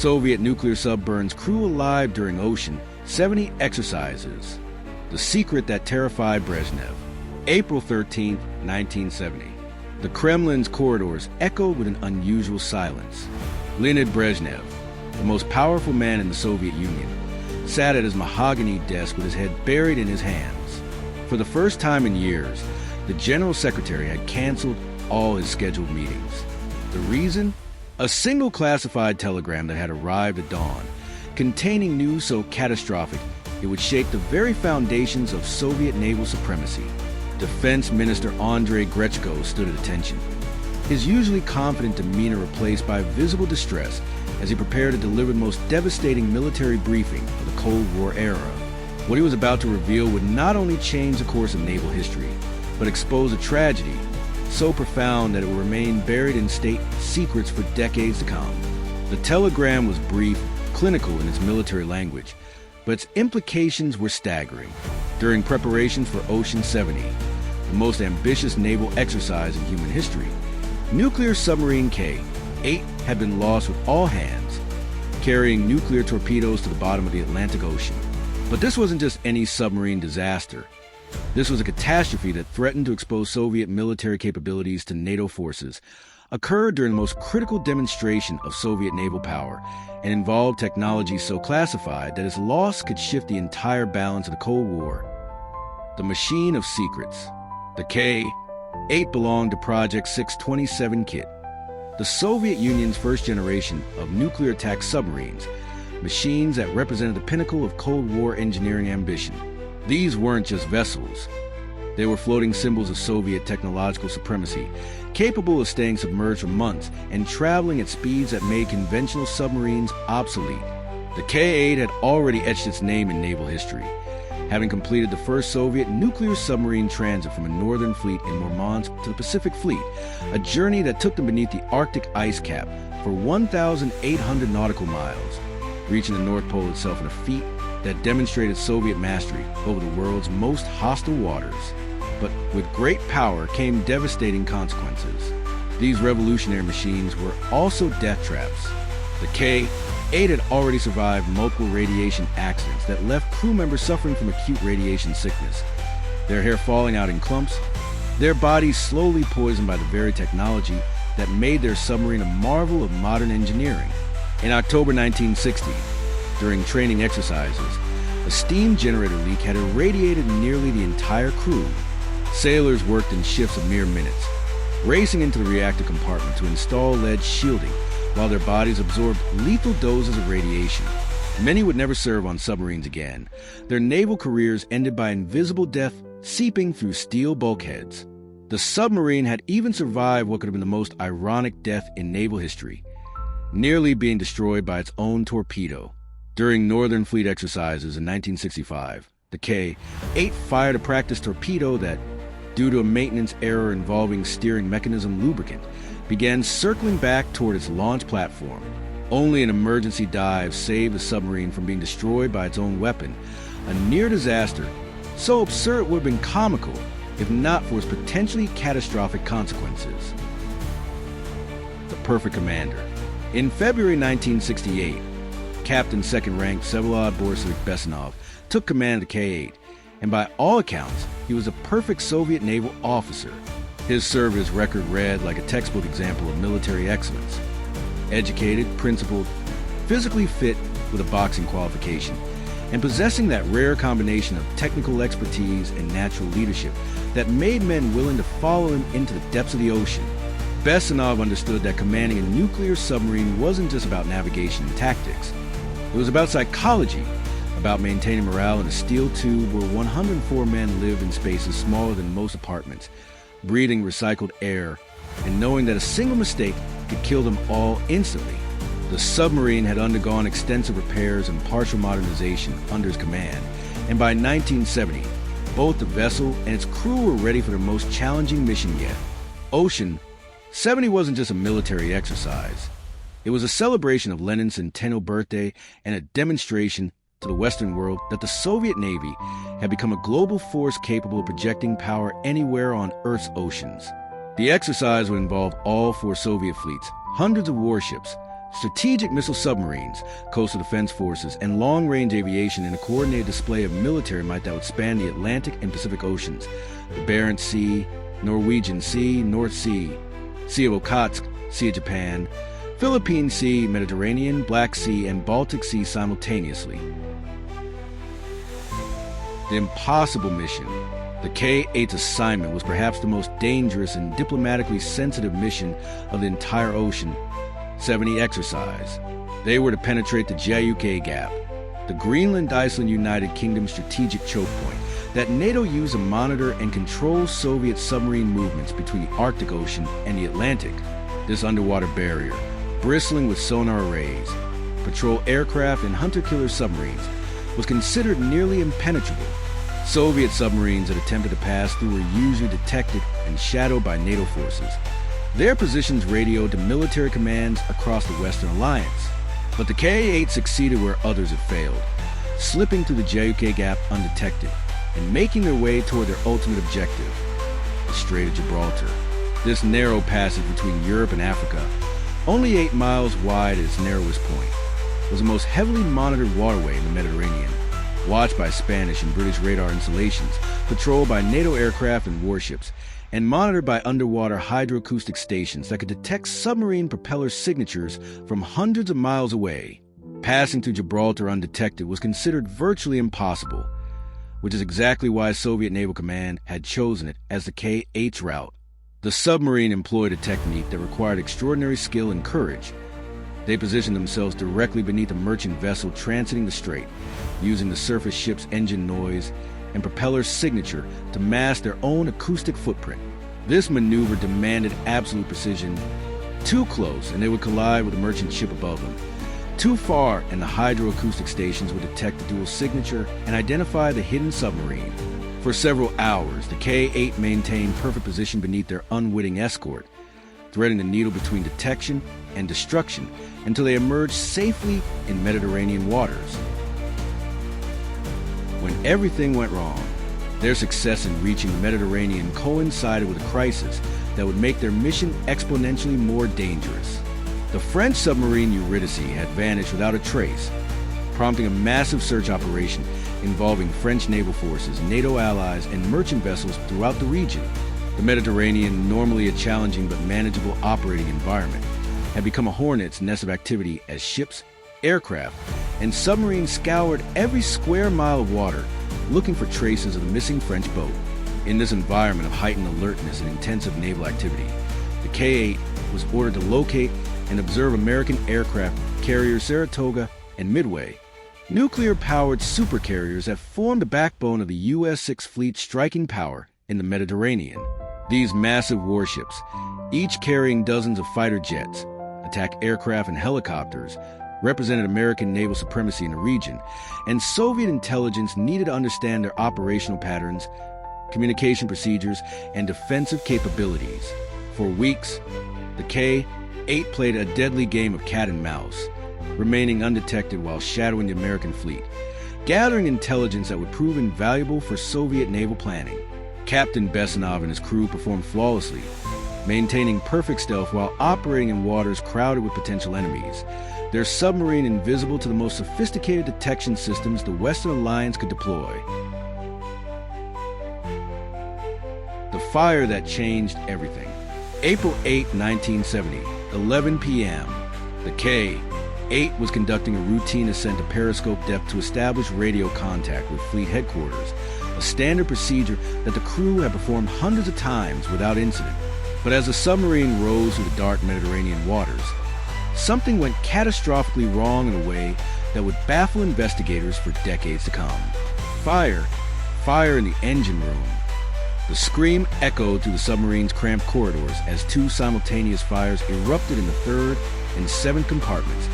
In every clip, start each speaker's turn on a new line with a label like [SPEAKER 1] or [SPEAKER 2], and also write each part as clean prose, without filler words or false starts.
[SPEAKER 1] Soviet nuclear sub burns crew alive during Ocean 70 exercises. The secret that terrified Brezhnev. April 13, 1970. The Kremlin's corridors echoed with an unusual silence. Leonid Brezhnev, the most powerful man in the Soviet Union, sat at his mahogany desk with his head buried in his hands. For the first time in years, the general secretary had canceled all his scheduled meetings. The reason? A single classified telegram that had arrived at dawn, containing news so catastrophic it would shake the very foundations of Soviet naval supremacy. Defense Minister Andrei Grechko stood at attention, his usually confident demeanor replaced by visible distress as he prepared to deliver the most devastating military briefing of the Cold War era. What he was about to reveal would not only change the course of naval history, but expose a tragedy so profound that it will remain buried in state secrets for decades to come. The telegram was brief, clinical in its military language, but its implications were staggering. During preparations for Ocean 70, the most ambitious naval exercise in human history, nuclear submarine K-8 had been lost with all hands, carrying nuclear torpedoes to the bottom of the Atlantic Ocean. But this wasn't just any submarine disaster. This was a catastrophe that threatened to expose Soviet military capabilities to NATO forces, occurred during the most critical demonstration of Soviet naval power, and involved technology so classified that its loss could shift the entire balance of the Cold War. The machine of secrets. The K-8 belonged to Project 627 Kit, the Soviet Union's first generation of nuclear-attack submarines, machines that represented the pinnacle of Cold War engineering ambition. These weren't just vessels. They were floating symbols of Soviet technological supremacy, capable of staying submerged for months and traveling at speeds that made conventional submarines obsolete. The K-8 had already etched its name in naval history, having completed the first Soviet nuclear submarine transit from a northern fleet in Murmansk to the Pacific Fleet, a journey that took them beneath the Arctic ice cap for 1,800 nautical miles, reaching the North Pole itself in a feat that demonstrated Soviet mastery over the world's most hostile waters. But with great power came devastating consequences. These revolutionary machines were also death traps. The K-8 had already survived multiple radiation accidents that left crew members suffering from acute radiation sickness, their hair falling out in clumps, their bodies slowly poisoned by the very technology that made their submarine a marvel of modern engineering. In October 1960, during training exercises, a steam generator leak had irradiated nearly the entire crew. Sailors worked in shifts of mere minutes, racing into the reactor compartment to install lead shielding while their bodies absorbed lethal doses of radiation. Many would never serve on submarines again, their naval careers ended by invisible death seeping through steel bulkheads. The submarine had even survived what could have been the most ironic death in naval history, nearly being destroyed by its own torpedo. During Northern Fleet exercises in 1965, the K-8 fired a practice torpedo that, due to a maintenance error involving steering mechanism lubricant, began circling back toward its launch platform. Only an emergency dive saved the submarine from being destroyed by its own weapon, a near disaster so absurd it would have been comical if not for its potentially catastrophic consequences. The perfect commander. In February 1968, Captain Second Rank Vsevolod Borisovich Brezhnev took command of the K-8, and by all accounts, he was a perfect Soviet naval officer. His service record read like a textbook example of military excellence. Educated, principled, physically fit with a boxing qualification, and possessing that rare combination of technical expertise and natural leadership that made men willing to follow him into the depths of the ocean. Brezhnev understood that commanding a nuclear submarine wasn't just about navigation and tactics. It was about psychology, about maintaining morale in a steel tube where 104 men lived in spaces smaller than most apartments, breathing recycled air, and knowing that a single mistake could kill them all instantly. The submarine had undergone extensive repairs and partial modernization under his command, and by 1970, both the vessel and its crew were ready for their most challenging mission yet. Ocean 70 wasn't just a military exercise. It was a celebration of Lenin's centennial birthday and a demonstration to the Western world that the Soviet Navy had become a global force capable of projecting power anywhere on Earth's oceans. The exercise would involve all four Soviet fleets, hundreds of warships, Strategic missile submarines, coastal defense forces, and long-range aviation in a coordinated display of military might that would span the Atlantic and Pacific Oceans, the Barents Sea, Norwegian Sea, North Sea, Sea of Okhotsk, Sea of Japan, Philippine Sea, Mediterranean, Black Sea, and Baltic Sea simultaneously. The impossible mission. The K-8's assignment was perhaps the most dangerous and diplomatically sensitive mission of the entire Ocean 70 exercise. They were to penetrate the JUK Gap, the Greenland-Iceland United Kingdom strategic choke point that NATO used to monitor and control Soviet submarine movements between the Arctic Ocean and the Atlantic. This underwater barrier, bristling with sonar arrays, patrol aircraft, and hunter-killer submarines, was considered nearly impenetrable. Soviet submarines that attempted to pass through were usually detected and shadowed by NATO forces. Their positions radioed to military commands across the Western Alliance. But the K-8 succeeded where others had failed, slipping through the JUK Gap undetected and making their way toward their ultimate objective, the Strait of Gibraltar. This narrow passage between Europe and Africa, only 8 miles wide at its narrowest point, was the most heavily monitored waterway in the Mediterranean, watched by Spanish and British radar installations, patrolled by NATO aircraft and warships, and monitored by underwater hydroacoustic stations that could detect submarine propeller signatures from hundreds of miles away. Passing through Gibraltar undetected was considered virtually impossible, which is exactly why Soviet Naval Command had chosen it as the K-8's route. The submarine employed a technique that required extraordinary skill and courage. They positioned themselves directly beneath a merchant vessel transiting the strait, using the surface ship's engine noise and propeller signature to mask their own acoustic footprint. This maneuver demanded absolute precision. Too close, and they would collide with the merchant ship above them. Too far, and the hydroacoustic stations would detect the dual signature and identify the hidden submarine. For several hours, the K-8 maintained perfect position beneath their unwitting escort, threading the needle between detection and destruction until they emerged safely in Mediterranean waters. When everything went wrong, their success in reaching the Mediterranean coincided with a crisis that would make their mission exponentially more dangerous. The French submarine Eurydice had vanished without a trace, prompting a massive search operation involving French naval forces, NATO allies, and merchant vessels throughout the region. The Mediterranean, normally a challenging but manageable operating environment, had become a hornet's nest of activity as ships, aircraft, and submarines scoured every square mile of water, looking for traces of the missing French boat. In this environment of heightened alertness and intensive naval activity, the K-8 was ordered to locate and observe American aircraft carriers Saratoga and Midway, nuclear-powered supercarriers that formed the backbone of the U.S. Sixth Fleet's striking power in the Mediterranean. These massive warships, each carrying dozens of fighter jets, attack aircraft and helicopters, represented American naval supremacy in the region, and Soviet intelligence needed to understand their operational patterns, communication procedures, and defensive capabilities. For weeks, the K-8 played a deadly game of cat and mouse, remaining undetected while shadowing the American fleet, gathering intelligence that would prove invaluable for Soviet naval planning. Captain Brezhnev and his crew performed flawlessly, maintaining perfect stealth while operating in waters crowded with potential enemies, their submarine invisible to the most sophisticated detection systems the Western Alliance could deploy. The fire that changed everything. April 8, 1970, 11 p.m. The K-8 was conducting a routine ascent to periscope depth to establish radio contact with fleet headquarters, a standard procedure that the crew had performed hundreds of times without incident. But as the submarine rose through the dark Mediterranean waters, something went catastrophically wrong in a way that would baffle investigators for decades to come. Fire in the engine room. The scream echoed through the submarine's cramped corridors as two simultaneous fires erupted in the third and seventh compartments,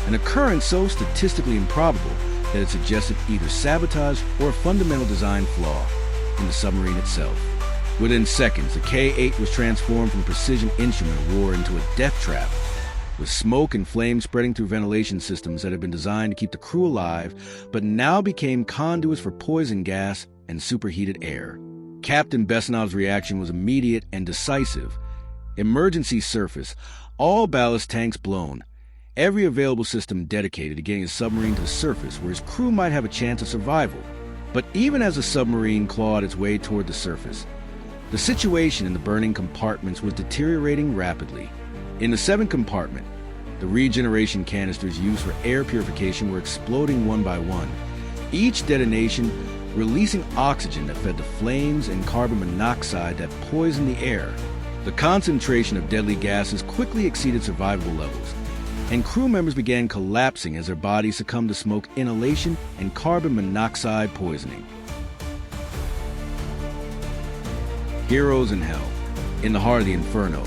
[SPEAKER 1] an occurrence so statistically improbable that it suggested either sabotage or a fundamental design flaw in the submarine itself. Within seconds, the K-8 was transformed from a precision instrument of war into a death trap, with smoke and flames spreading through ventilation systems that had been designed to keep the crew alive, but now became conduits for poison gas and superheated air. Captain Brezhnev's reaction was immediate and decisive. Emergency surface, all ballast tanks blown, every available system dedicated to getting his submarine to the surface where his crew might have a chance of survival. But even as the submarine clawed its way toward the surface, the situation in the burning compartments was deteriorating rapidly. In the seventh compartment, the regeneration canisters used for air purification were exploding one by one, each detonation releasing oxygen that fed the flames and carbon monoxide that poisoned the air. The concentration of deadly gases quickly exceeded survivable levels, and crew members began collapsing as their bodies succumbed to smoke inhalation and carbon monoxide poisoning. Heroes in hell, in the heart of the inferno,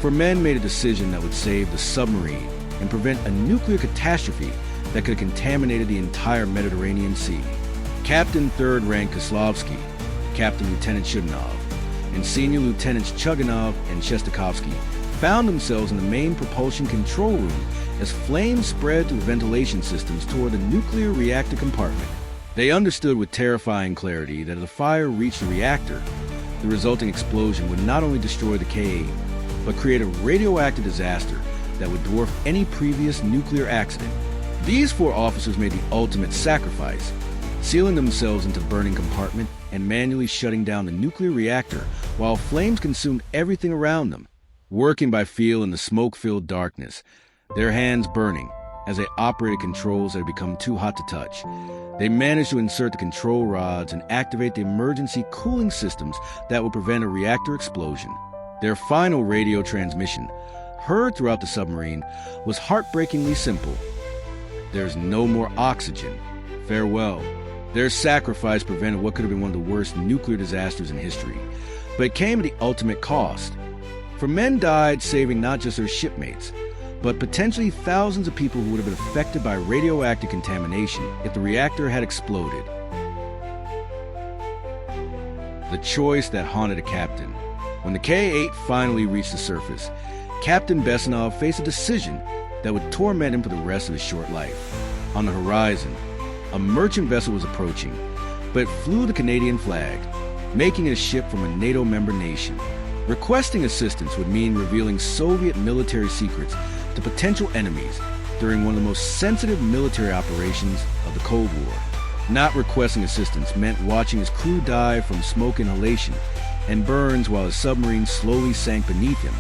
[SPEAKER 1] for men made a decision that would save the submarine and prevent a nuclear catastrophe that could have contaminated the entire Mediterranean Sea. Captain 3rd Rank Kozlovsky, Captain Lieutenant Shudinov, and Senior Lieutenants Chuganov and Shestakovsky found themselves in the main propulsion control room as flames spread through the ventilation systems toward the nuclear reactor compartment. They understood with terrifying clarity that if the fire reached the reactor, the resulting explosion would not only destroy the K-8, but create a radioactive disaster that would dwarf any previous nuclear accident. These 4 officers made the ultimate sacrifice, sealing themselves into the burning compartment and manually shutting down the nuclear reactor while flames consumed everything around them. Working by feel in the smoke-filled darkness, their hands burning as they operated controls that had become too hot to touch, they managed to insert the control rods and activate the emergency cooling systems that would prevent a reactor explosion. Their final radio transmission, heard throughout the submarine, was heartbreakingly simple. There's no more oxygen. Farewell. Their sacrifice prevented what could have been one of the worst nuclear disasters in history, but it came at the ultimate cost. For men died saving not just their shipmates, but potentially thousands of people who would have been affected by radioactive contamination if the reactor had exploded. The choice that haunted a captain. When the K-8 finally reached the surface, Captain Brezhnev faced a decision that would torment him for the rest of his short life. On the horizon, a merchant vessel was approaching, but it flew the Canadian flag, making it a ship from a NATO member nation. Requesting assistance would mean revealing Soviet military secrets to potential enemies during one of the most sensitive military operations of the Cold War. Not requesting assistance meant watching his crew die from smoke inhalation and burns while his submarine slowly sank beneath him.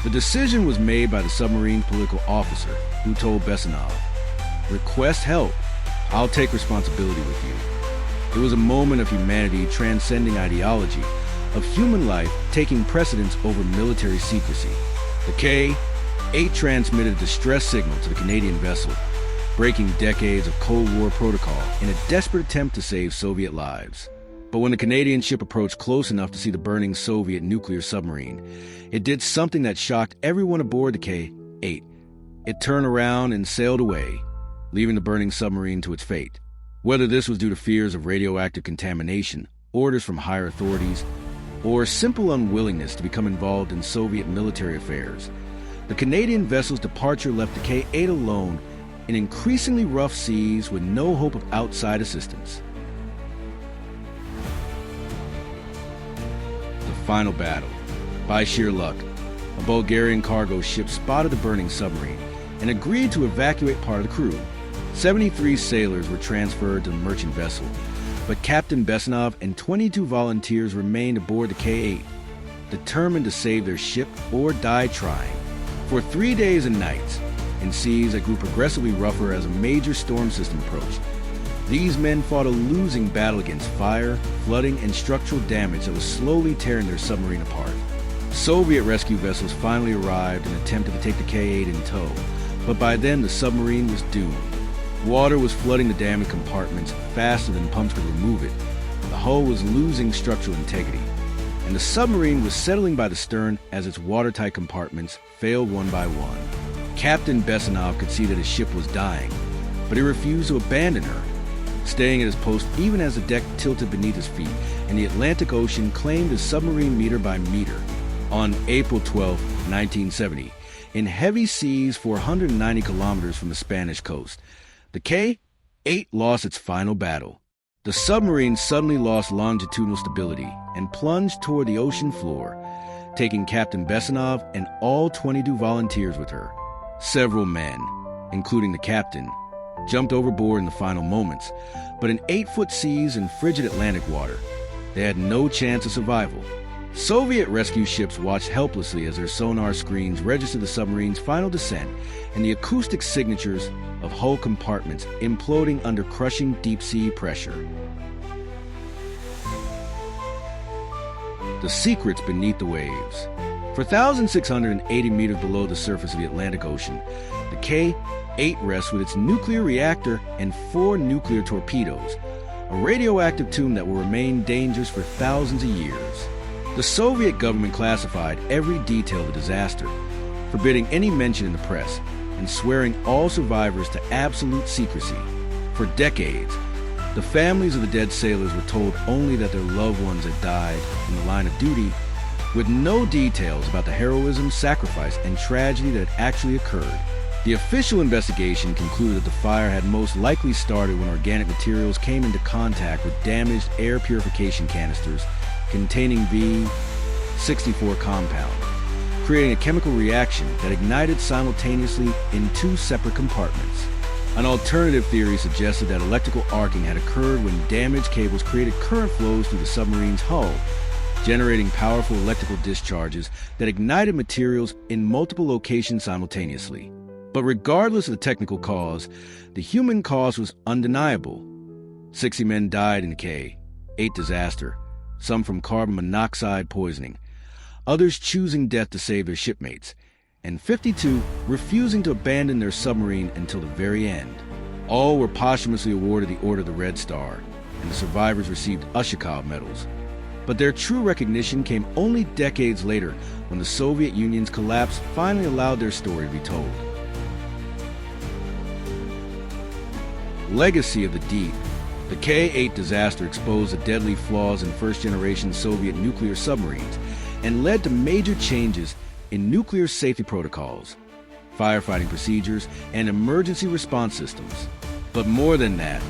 [SPEAKER 1] The decision was made by the submarine political officer, who told Brezhnev, "Request help. I'll take responsibility with you." It was a moment of humanity transcending ideology, of human life taking precedence over military secrecy. The K-8 transmitted a distress signal to the Canadian vessel, breaking decades of Cold War protocol in a desperate attempt to save Soviet lives. But when the Canadian ship approached close enough to see the burning Soviet nuclear submarine, it did something that shocked everyone aboard the K-8. It turned around and sailed away, leaving the burning submarine to its fate. Whether this was due to fears of radioactive contamination, orders from higher authorities, or simple unwillingness to become involved in Soviet military affairs, the Canadian vessel's departure left the K-8 alone in increasingly rough seas with no hope of outside assistance. The final battle. By sheer luck, a Bulgarian cargo ship spotted the burning submarine and agreed to evacuate part of the crew. 73 sailors were transferred to the merchant vessel, but Captain Brezhnev and 22 volunteers remained aboard the K-8, determined to save their ship or die trying. For 3 days and nights, in seas that grew progressively rougher as a major storm system approached, these men fought a losing battle against fire, flooding, and structural damage that was slowly tearing their submarine apart. Soviet rescue vessels finally arrived and attempted to take the K-8 in tow, but by then the submarine was doomed. Water was flooding the damaged compartments faster than pumps could remove it. The hull was losing structural integrity, and the submarine was settling by the stern as its watertight compartments failed one by one. Captain Brezhnev could see that his ship was dying, but he refused to abandon her, staying at his post even as the deck tilted beneath his feet and the Atlantic Ocean claimed his submarine meter by meter. On April 12, 1970, in heavy seas 490 kilometers from the Spanish coast, the K-8 lost its final battle. The submarine suddenly lost longitudinal stability and plunged toward the ocean floor, taking Captain Brezhnev and all 22 volunteers with her. Several men, including the captain, jumped overboard in the final moments, but in 8-foot seas and frigid Atlantic water, they had no chance of survival. Soviet rescue ships watched helplessly as their sonar screens registered the submarine's final descent and the acoustic signatures of hull compartments imploding under crushing deep-sea pressure. The secrets beneath the waves. For 1,680 meters below the surface of the Atlantic Ocean, the K-8 rests with its nuclear reactor and 4 nuclear torpedoes, a radioactive tomb that will remain dangerous for thousands of years. The Soviet government classified every detail of the disaster, forbidding any mention in the press and swearing all survivors to absolute secrecy. For decades, the families of the dead sailors were told only that their loved ones had died in the line of duty, with no details about the heroism, sacrifice, and tragedy that had actually occurred. The official investigation concluded that the fire had most likely started when organic materials came into contact with damaged air purification canisters containing V-64 compound, creating a chemical reaction that ignited simultaneously in 2 separate compartments. An alternative theory suggested that electrical arcing had occurred when damaged cables created current flows through the submarine's hull, generating powerful electrical discharges that ignited materials in multiple locations simultaneously. But regardless of the technical cause, the human cause was undeniable. 60 men died in the K-8 disaster, some from carbon monoxide poisoning, others choosing death to save their shipmates, and 52 refusing to abandon their submarine until the very end. All were posthumously awarded the Order of the Red Star, and the survivors received Ushakov medals. But their true recognition came only decades later, when the Soviet Union's collapse finally allowed their story to be told. Legacy of the Deep. The K-8 disaster exposed the deadly flaws in first-generation Soviet nuclear submarines and led to major changes in nuclear safety protocols, firefighting procedures, and emergency response systems. But more than that,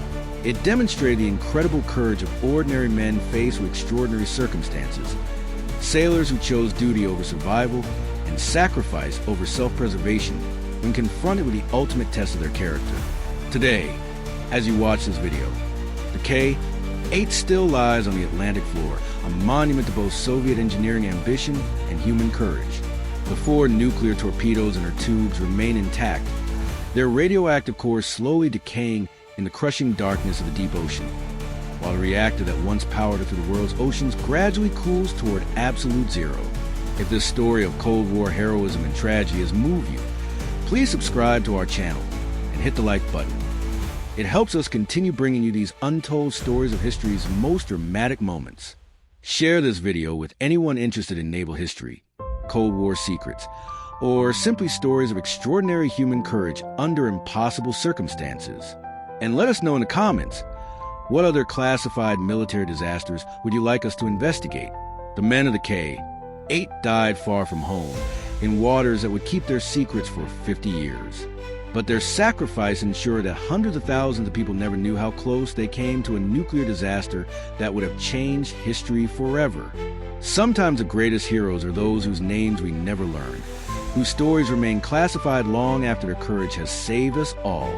[SPEAKER 1] it demonstrated the incredible courage of ordinary men faced with extraordinary circumstances, sailors who chose duty over survival and sacrifice over self-preservation when confronted with the ultimate test of their character. Today, as you watch this video, the K-8 still lies on the Atlantic floor, a monument to both Soviet engineering ambition and human courage. The 4 nuclear torpedoes in her tubes remain intact, their radioactive cores slowly decaying in the crushing darkness of the deep ocean, while the reactor that once powered her through the world's oceans gradually cools toward absolute zero. If this story of Cold War heroism and tragedy has moved you, please subscribe to our channel and hit the like button. It helps us continue bringing you these untold stories of history's most dramatic moments. Share this video with anyone interested in naval history, Cold War secrets, or simply stories of extraordinary human courage under impossible circumstances. And let us know in the comments, what other classified military disasters would you like us to investigate? The men of the K-8 died far from home, in waters that would keep their secrets for 50 years. But their sacrifice ensured that hundreds of thousands of people never knew how close they came to a nuclear disaster that would have changed history forever. Sometimes the greatest heroes are those whose names we never learn, whose stories remain classified long after their courage has saved us all.